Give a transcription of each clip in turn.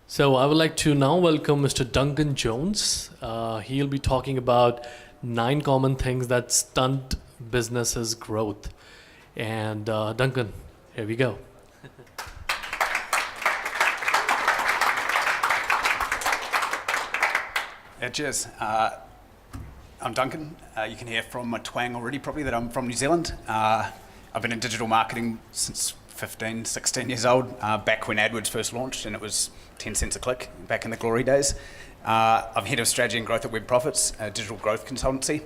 So I would like to now welcome Mr. Duncan Jones. He'll be talking about 9 common things that stunt businesses' growth. And Duncan, here we go. Yeah, cheers. I'm Duncan. You can hear from my twang already probably that I'm from New Zealand. I've been in digital marketing since 15, 16 years old, back when AdWords first launched and it was 10 cents a click, back in the glory days. I'm head of strategy and growth at Web Profits, a digital growth consultancy.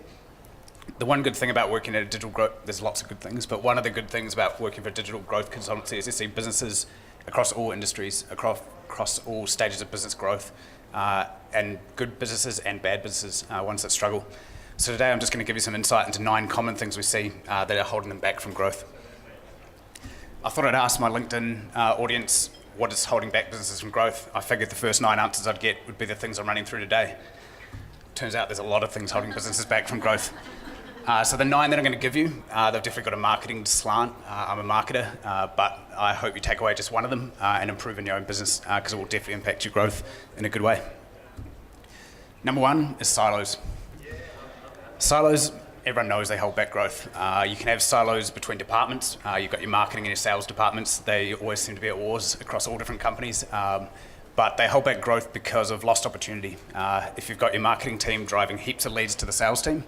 The one good thing about working at a digital growth, there's lots of good things, but one of the good things about working for a digital growth consultancy is you see businesses across all industries, across all stages of business growth, and good businesses and bad businesses, ones that struggle. So today I'm just going to give you some insight into 9 common things we see that are holding them back from growth. I thought I'd ask my LinkedIn audience what is holding back businesses from growth. I figured the first 9 answers I'd get would be the things I'm running through today. Turns out there's a lot of things holding businesses back from growth. So the 9 that I'm going to give you, they've definitely got a marketing slant. I'm a marketer, but I hope you take away just one of them and improve in your own business because it will definitely impact your growth in a good way. Number 1 is silos. Silos, everyone knows they hold back growth. You can have silos between departments. You've got your marketing and your sales departments. They always seem to be at wars across all different companies, but they hold back growth because of lost opportunity. If you've got your marketing team driving heaps of leads to the sales team,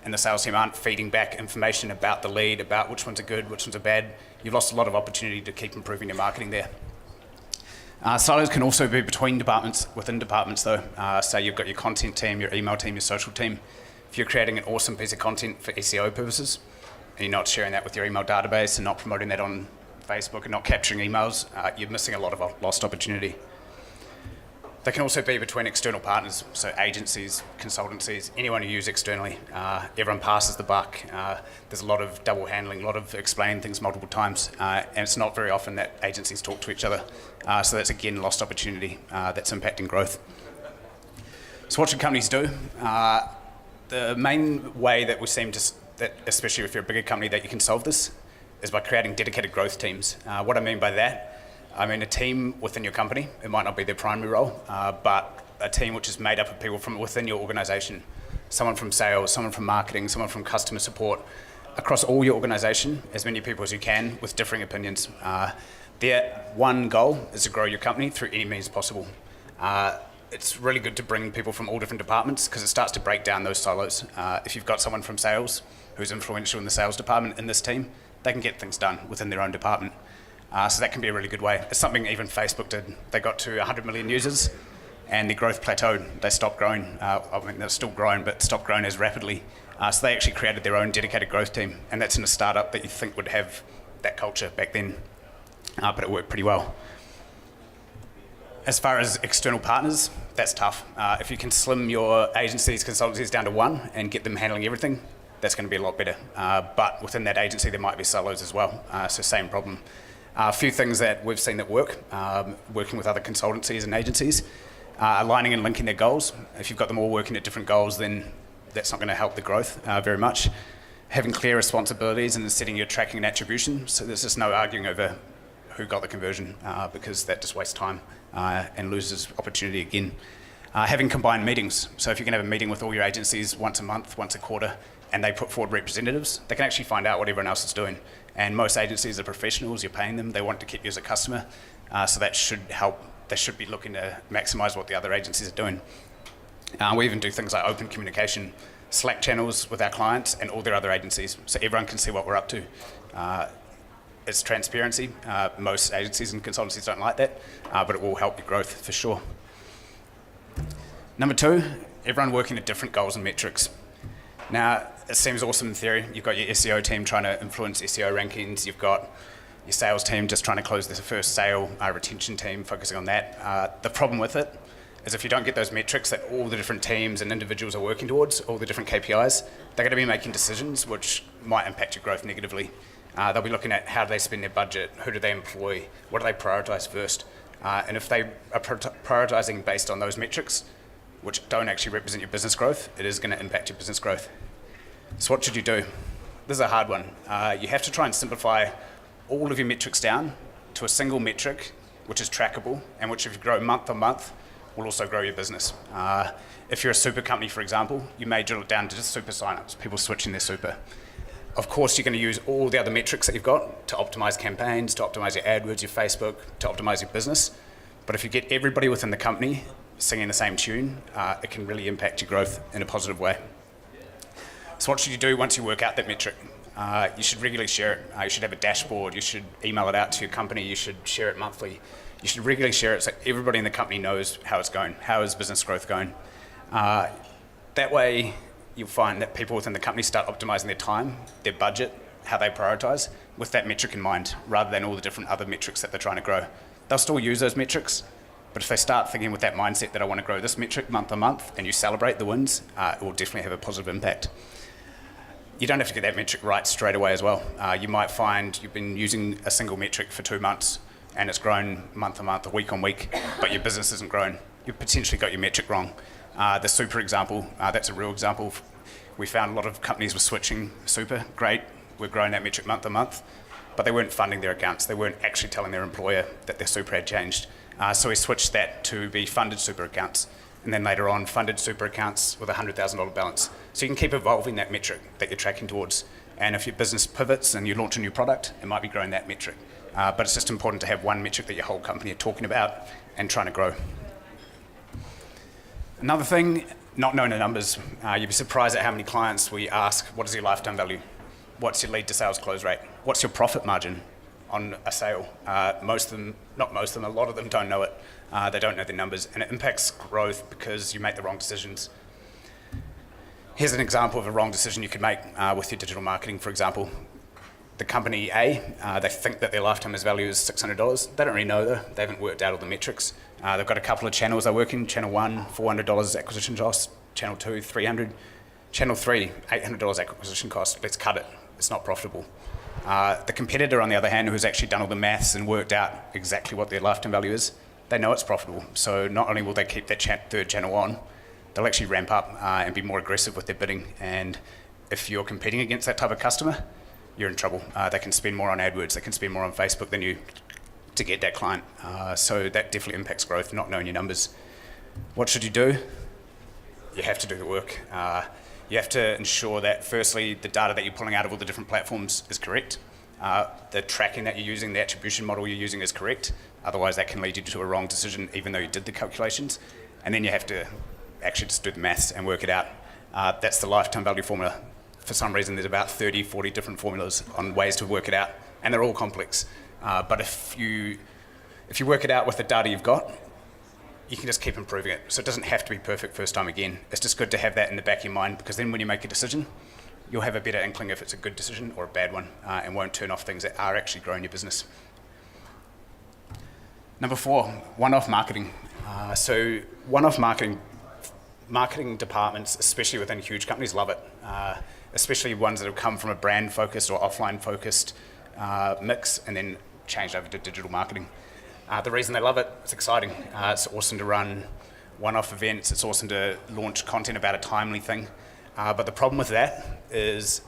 and the sales team aren't feeding back information about the lead, about which ones are good, which ones are bad, you've lost a lot of opportunity to keep improving your marketing there. Silos can also be between departments, within departments though. So you've got your content team, your email team, your social team. If you're creating an awesome piece of content for SEO purposes, and you're not sharing that with your email database and not promoting that on Facebook and not capturing emails, you're missing a lot of lost opportunity. They can also be between external partners, so agencies, consultancies, anyone you use externally. Everyone passes the buck. There's a lot of double handling, a lot of explaining things multiple times, and it's not very often that agencies talk to each other. So that's again lost opportunity that's impacting growth. So what should companies do? The main way that we seem to, especially if you're a bigger company, that you can solve this is by creating dedicated growth teams. What I mean by that, I mean a team within your company. It might not be their primary role, but a team which is made up of people from within your organisation. Someone from sales, someone from marketing, someone from customer support. Across all your organisation, as many people as you can with differing opinions. Their one goal is to grow your company through any means possible. It's really good to bring people from all different departments because it starts to break down those silos. If you've got someone from sales who's influential in the sales department in this team, they can get things done within their own department. So that can be a really good way. It's something even Facebook did. They got to 100 million users and the growth plateaued. They stopped growing. I mean, they're still growing, but stopped growing as rapidly. So they actually created their own dedicated growth team, and that's in a startup that you think would have that culture back then, but it worked pretty well. As far as external partners, that's tough. If you can slim your agencies, consultancies down to 1 and get them handling everything, that's going to be a lot better. But within that agency, there might be silos as well, so same problem. A few things that we've seen that work, working with other consultancies and agencies, aligning and linking their goals. If you've got them all working at different goals, then that's not going to help the growth very much. Having clear responsibilities and setting your tracking and attribution, so there's just no arguing over who got the conversion because that just wastes time and loses opportunity again. Having combined meetings, so if you can have a meeting with all your agencies once a month, once a quarter, and they put forward representatives, they can actually find out what everyone else is doing. And most agencies are professionals, you're paying them, they want to keep you as a customer, so that should help. They should be looking to maximise what the other agencies are doing. We even do things like open communication, Slack channels with our clients and all their other agencies, so everyone can see what we're up to. It's transparency. Most agencies and consultancies don't like that, but it will help your growth for sure. Number 2, everyone working at different goals and metrics. Now, it seems awesome in theory. You've got your SEO team trying to influence SEO rankings. You've got your sales team just trying to close the first sale, retention team focusing on that. The problem with it is if you don't get those metrics that all the different teams and individuals are working towards, all the different KPIs, they're going to be making decisions which might impact your growth negatively. They'll be looking at how do they spend their budget, who do they employ, what do they prioritise first. And if they are prioritising based on those metrics, which don't actually represent your business growth, it is going to impact your business growth. So what should you do? This is a hard one. You have to try and simplify all of your metrics down to a single metric which is trackable, and which if you grow month on month, will also grow your business. If you're a super company, for example, you may drill it down to just super signups, people switching their super. Of course, you're going to use all the other metrics that you've got to optimize campaigns, to optimize your AdWords, your Facebook, to optimize your business. But if you get everybody within the company singing the same tune, it can really impact your growth in a positive way. So what should you do once you work out that metric? You should regularly share it. You should have a dashboard. You should email it out to your company. You should share it monthly. You should regularly share it so everybody in the company knows how it's going, how is business growth going. That way, you'll find that people within the company start optimizing their time, their budget, how they prioritize, with that metric in mind, rather than all the different other metrics that they're trying to grow. They'll still use those metrics, but if they start thinking with that mindset that I want to grow this metric month on month, and you celebrate the wins, it will definitely have a positive impact. You don't have to get that metric right straight away as well. You might find you've been using a single metric for 2 months, and it's grown month on month, week on week, but your business isn't grown. You've potentially got your metric wrong. The super example, that's a real example. We found a lot of companies were switching super, great, we're growing that metric month on month, but they weren't funding their accounts. They weren't actually telling their employer that their super had changed. So we switched that to be funded super accounts, and then later on funded super accounts with a $100,000 balance. So you can keep evolving that metric that you're tracking towards. And if your business pivots and you launch a new product, it might be growing that metric. But it's just important to have one metric that your whole company are talking about and trying to grow. Another thing, not knowing the numbers. You'd be surprised at how many clients we ask, what is your lifetime value? What's your lead to sales close rate? What's your profit margin on a sale? Most of them, not most of them, a lot of them don't know it. They don't know the numbers, and it impacts growth because you make the wrong decisions. Here's an example of a wrong decision you could make with your digital marketing, for example. The company A, they think that their lifetime value is $600. They don't really know though. They haven't worked out all the metrics. They've got a couple of channels they work in. Channel 1, $400 acquisition cost. Channel 2, $300. Channel 3, $800 acquisition cost. Let's cut it. It's not profitable. The competitor, on the other hand, who's actually done all the maths and worked out exactly what their lifetime value is, they know it's profitable. So not only will they keep that third channel on, they'll actually ramp up and be more aggressive with their bidding. And if you're competing against that type of customer, you're in trouble. They can spend more on AdWords, they can spend more on Facebook than you to get that client. So that definitely impacts growth, not knowing your numbers. What should you do? You have to do the work. You have to ensure that, firstly, the data that you're pulling out of all the different platforms is correct. The tracking that you're using, the attribution model you're using is correct. Otherwise, that can lead you to a wrong decision, even though you did the calculations. And then you have to actually just do the maths and work it out. That's the lifetime value formula. For some reason, there's about 30, 40 different formulas on ways to work it out, and they're all complex. But if you work it out with the data you've got, you can just keep improving it. So it doesn't have to be perfect first time again. It's just good to have that in the back of your mind, because then when you make a decision, you'll have a better inkling if it's a good decision or a bad one, and won't turn off things that are actually growing your business. Number 4, one-off marketing. So one-off marketing departments, especially within huge companies, love it. Especially ones that have come from a brand-focused or offline-focused mix and then changed over to digital marketing. The reason they love it, it's exciting. It's awesome to run one-off events. It's awesome to launch content about a timely thing. But the problem with that is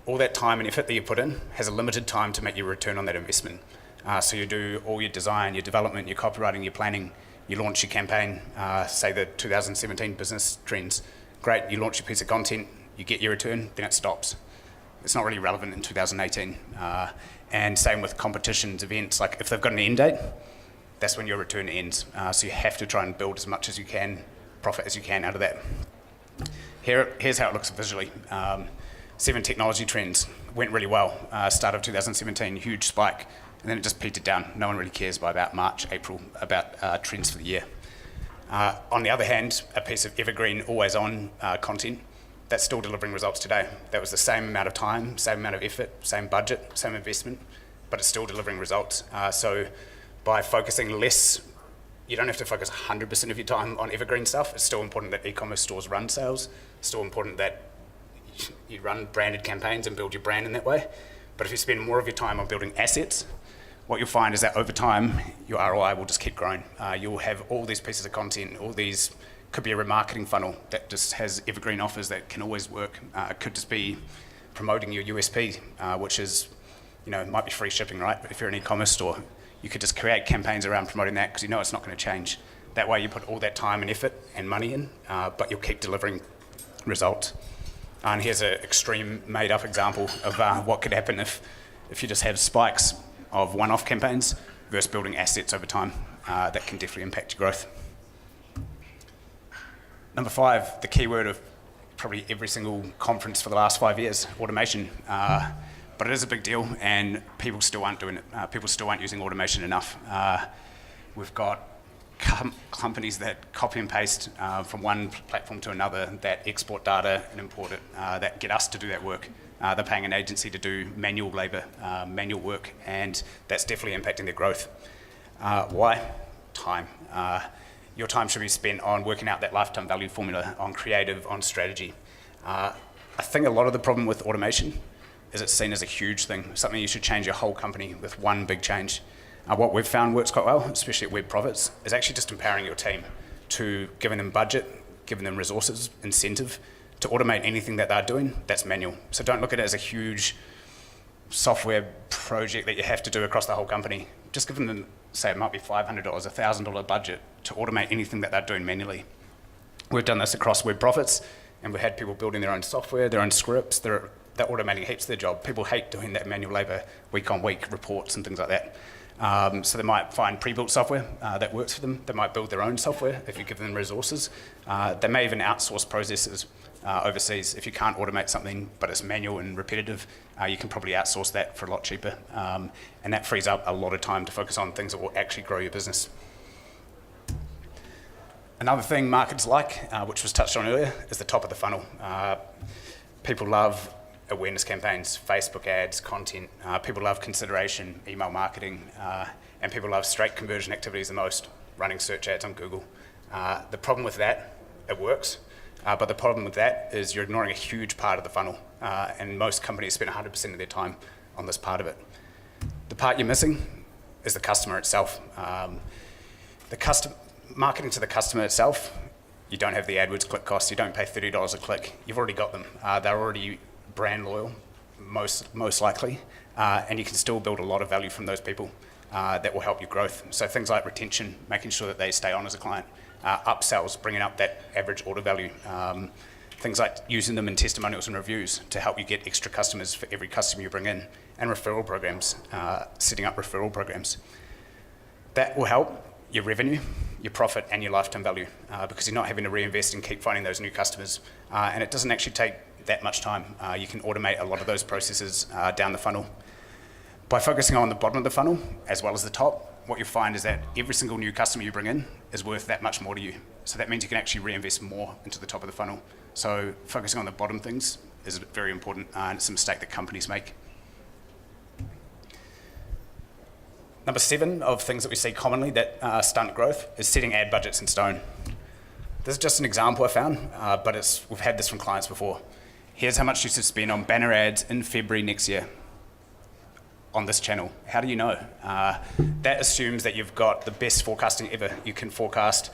all that time and effort that you put in has a limited time to make your return on that investment. So you do all your design, your development, your copywriting, your planning, you launch your campaign, say the 2017 business trends. Great, you launch your piece of content, you get your return, then it stops. It's not really relevant in 2018. And same with competitions, events, like if they've got an end date, that's when your return ends. So you have to try and build as much as you can, profit as you can out of that. Here's how it looks visually. 7 technology trends went really well. Start of 2017, huge spike, and then it just petered down. No one really cares by about March, April, about trends for the year. On the other hand, a piece of evergreen, always-on content, that's still delivering results today. That was the same amount of time, same amount of effort, same budget, same investment, but it's still delivering results. So by focusing less, you don't have to focus 100% of your time on evergreen stuff. It's still important that e-commerce stores run sales. It's still important that you run branded campaigns and build your brand in that way. But if you spend more of your time on building assets, what you'll find is that over time, your ROI will just keep growing. You'll have all these pieces of content, all these, could be a remarketing funnel that just has evergreen offers that can always work. It could just be promoting your USP, which is, might be free shipping, right? But if you're an e-commerce store, you could just create campaigns around promoting that because you know it's not going to change. That way you put all that time and effort and money in, but you'll keep delivering results. And here's an extreme made-up example of what could happen if you just have spikes of one-off campaigns versus building assets over time. That can definitely impact your growth. Number 5, the keyword of probably every single conference for the last 5 years, automation. But it is a big deal, and people still aren't doing it. People still aren't using automation enough. We've got companies that copy and paste from one platform to another, that export data and import it, that get us to do that work. They're paying an agency to do manual labour, manual work, and that's definitely impacting their growth. Why? Time. Your time should be spent on working out that lifetime value formula, on creative, on strategy. I think a lot of the problem with automation is it's seen as a huge thing, something you should change your whole company with one big change. What we've found works quite well, especially at Web Profits, is actually just empowering your team to giving them budget, giving them resources, incentive to automate anything that they're doing that's manual. So don't look at it as a huge software project that you have to do across the whole company. Just give them, say it might be $500, $1,000 budget to automate anything that they're doing manually. We've done this across Web Profits, and we've had people building their own software, their own scripts. They're automating heaps of their job. People hate doing that manual labour, week on week reports and things like that. So they might find pre-built software that works for them. They might build their own software if you give them resources. They may even outsource processes overseas. If you can't automate something but it's manual and repetitive, you can probably outsource that for a lot cheaper. And that frees up a lot of time to focus on things that will actually grow your business. Another thing marketers like, which was touched on earlier, is the top of the funnel. People love awareness campaigns, Facebook ads, content. People love consideration, email marketing, and people love straight conversion activities the most, running search ads on Google. The problem with that, it works, but the problem with that is you're ignoring a huge part of the funnel, and most companies spend 100% of their time on this part of it. The part you're missing is the customer itself. Marketing to the customer itself, you don't have the AdWords click costs, you don't pay $30 a click, you've already got them. They're already brand loyal, most likely, and you can still build a lot of value from those people that will help your growth. So things like retention, making sure that they stay on as a client, upsells, bringing up that average order value, things like using them in testimonials and reviews to help you get extra customers for every customer you bring in, and referral programs, setting up referral programs. That will help your revenue, your profit, and your lifetime value because you're not having to reinvest and keep finding those new customers, and it doesn't actually take that much time. You can automate a lot of those processes down the funnel. By focusing on the bottom of the funnel as well as the top, what you'll find is that every single new customer you bring in is worth that much more to you. So that means you can actually reinvest more into the top of the funnel. So focusing on the bottom things is very important, and it's a mistake that companies make. Number 7 of things that we see commonly that stunt growth is setting ad budgets in stone. This is just an example I found, but we've had this from clients before. Here's how much you should spend on banner ads in February next year on this channel. How do you know? That assumes that you've got the best forecasting ever. You can forecast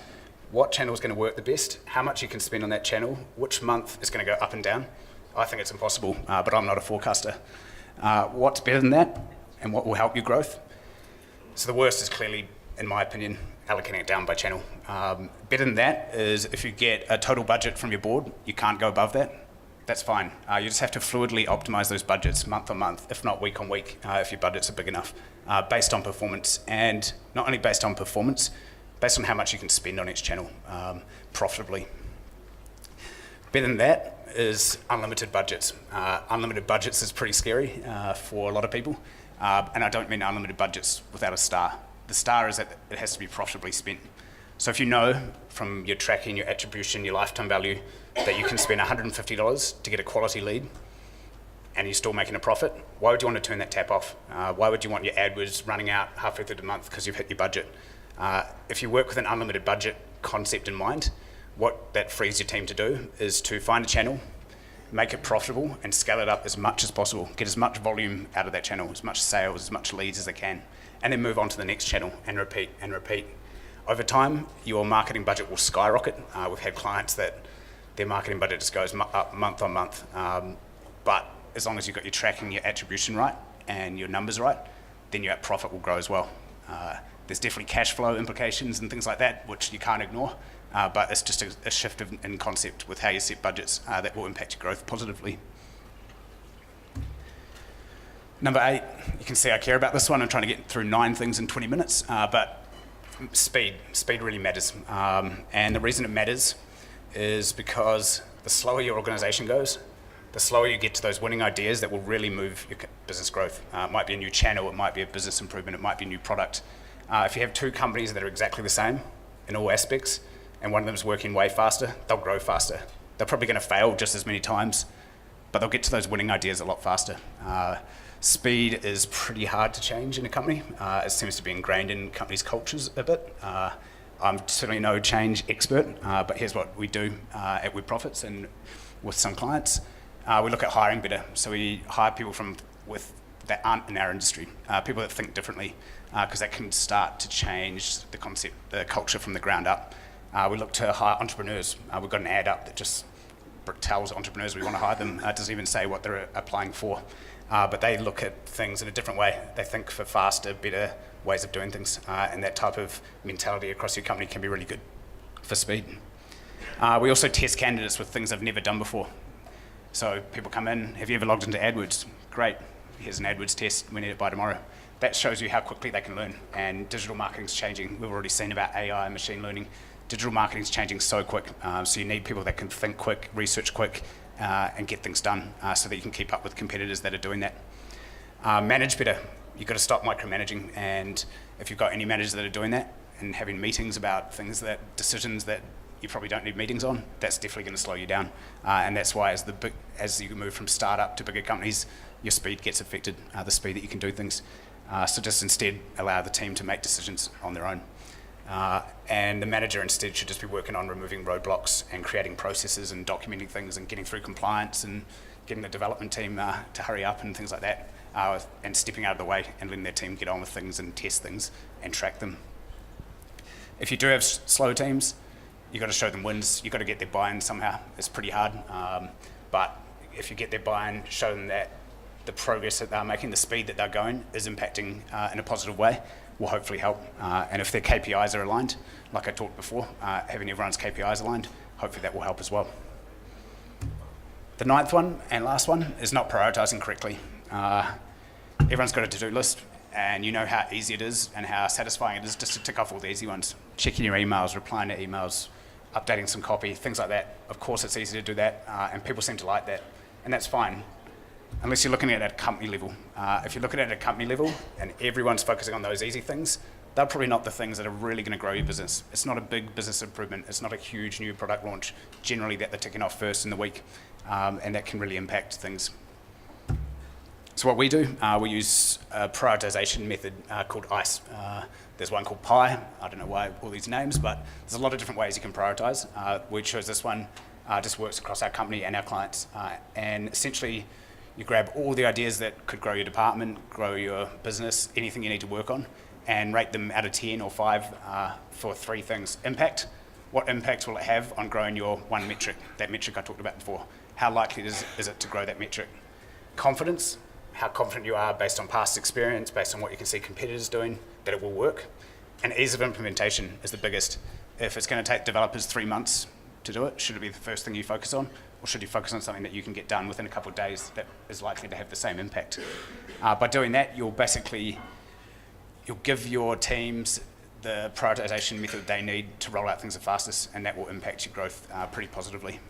what channel is going to work the best, how much you can spend on that channel, which month is going to go up and down. I think it's impossible, but I'm not a forecaster. What's better than that, and what will help your growth? So the worst is clearly, in my opinion, allocating it down by channel. Better than that is if you get a total budget from your board, you can't go above that. That's fine. You just have to fluidly optimize those budgets month on month, if not week on week, if your budgets are big enough, based on performance. And not only based on performance, based on how much you can spend on each channel profitably. Better than that is unlimited budgets. Unlimited budgets is pretty scary for a lot of people. And I don't mean unlimited budgets without a star. The star is that it has to be profitably spent. So if you know from your tracking, your attribution, your lifetime value, that you can spend $150 to get a quality lead and you're still making a profit, why would you want to turn that tap off? Why would you want your AdWords running out halfway through the month because you've hit your budget? If you work with an unlimited budget concept in mind, what that frees your team to do is to find a channel, make it profitable and scale it up as much as possible. Get as much volume out of that channel, as much sales, as much leads as they can, and then move on to the next channel and repeat and repeat. Over time, your marketing budget will skyrocket. We've had clients that their marketing budget just goes up month on month. But as long as you've got your tracking, your attribution right, and your numbers right, then your profit will grow as well. There's definitely cash flow implications and things like that, which you can't ignore, but it's just a shift in concept with how you set budgets that will impact your growth positively. Number 8, you can see I care about this one. I'm trying to get through 9 things in 20 minutes, but speed really matters. And the reason it matters is because the slower your organisation goes, the slower you get to those winning ideas that will really move your business growth. It might be a new channel, it might be a business improvement, it might be a new product. If you have 2 companies that are exactly the same in all aspects, and one of them is working way faster, they'll grow faster. They're probably going to fail just as many times, but they'll get to those winning ideas a lot faster. Speed is pretty hard to change in a company. It seems to be ingrained in companies' cultures a bit. I'm certainly no change expert, but here's what we do at Web Profits and with some clients. We look at hiring better. So we hire people that aren't in our industry, people that think differently, because that can start to change the concept, the culture from the ground up. We look to hire entrepreneurs. We've got an ad up that just tells entrepreneurs we want to hire them. It doesn't even say what they're applying for. But they look at things in a different way. They think for faster, better ways of doing things. And that type of mentality across your company can be really good for speed. We also test candidates with things they've never done before. So people come in, have you ever logged into AdWords? Great, here's an AdWords test, we need it by tomorrow. That shows you how quickly they can learn. And digital marketing's changing. We've already seen about AI and machine learning. Digital marketing's changing so quick. So you need people that can think quick, research quick, and get things done so that you can keep up with competitors that are doing that. Manage better. You've got to stop micromanaging, and if you've got any managers that are doing that and having meetings about decisions that you probably don't need meetings on, that's definitely going to slow you down. And that's why as you move from startup to bigger companies, your speed gets affected, the speed that you can do things. So just instead allow the team to make decisions on their own. And the manager instead should just be working on removing roadblocks and creating processes and documenting things and getting through compliance and getting the development team to hurry up and things like that, and stepping out of the way and letting their team get on with things and test things and track them. If you do have slow teams, you've got to show them wins. You've got to get their buy-in somehow. It's pretty hard, but if you get their buy-in, show them that the progress that they're making, the speed that they're going is impacting in a positive way, will hopefully help. And if their KPIs are aligned, like I talked before, having everyone's KPIs aligned, hopefully that will help as well. The 9th one and last one is not prioritising correctly. Everyone's got a to-do list, and you know how easy it is and how satisfying it is just to tick off all the easy ones. Checking your emails, replying to emails, updating some copy, things like that. Of course it's easy to do that, and people seem to like that, and that's fine. Unless you're looking at it at a company level. If you're looking at it at a company level and everyone's focusing on those easy things, they're probably not the things that are really going to grow your business. It's not a big business improvement. It's not a huge new product launch, generally that they're ticking off first in the week, and that can really impact things. So what we do, we use a prioritisation method called ICE. There's one called PI. I don't know why all these names, but there's a lot of different ways you can prioritise. We chose this one, just works across our company and our clients. And essentially, you grab all the ideas that could grow your department, grow your business, anything you need to work on, and rate them out of 10 or 5 for 3 things. Impact. What impact will it have on growing your one metric, that metric I talked about before? How likely is it to grow that metric? Confidence. How confident you are based on past experience, based on what you can see competitors doing, that it will work. And ease of implementation is the biggest. If it's going to take developers 3 months to do it, should it be the first thing you focus on? Or should you focus on something that you can get done within a couple of days that is likely to have the same impact? By doing that, you'll give your teams the prioritisation method they need to roll out things the fastest, and that will impact your growth pretty positively.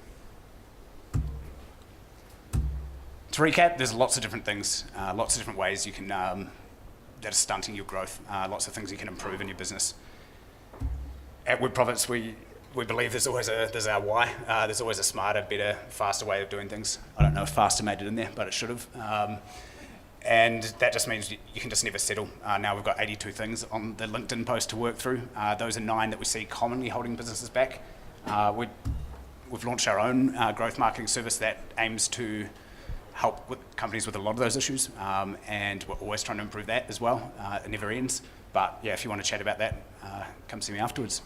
To recap, there's lots of different things, lots of different ways you can that are stunting your growth, lots of things you can improve in your business. At Web Profits, we believe there's our why. There's always a smarter, better, faster way of doing things. I don't know if faster made it in there, but it should have. And that just means you can just never settle. Now we've got 82 things on the LinkedIn post to work through. Those are 9 that we see commonly holding businesses back. We've launched our own growth marketing service that aims to help with companies with a lot of those issues, and we're always trying to improve that as well. It never ends. But yeah, if you want to chat about that, come see me afterwards.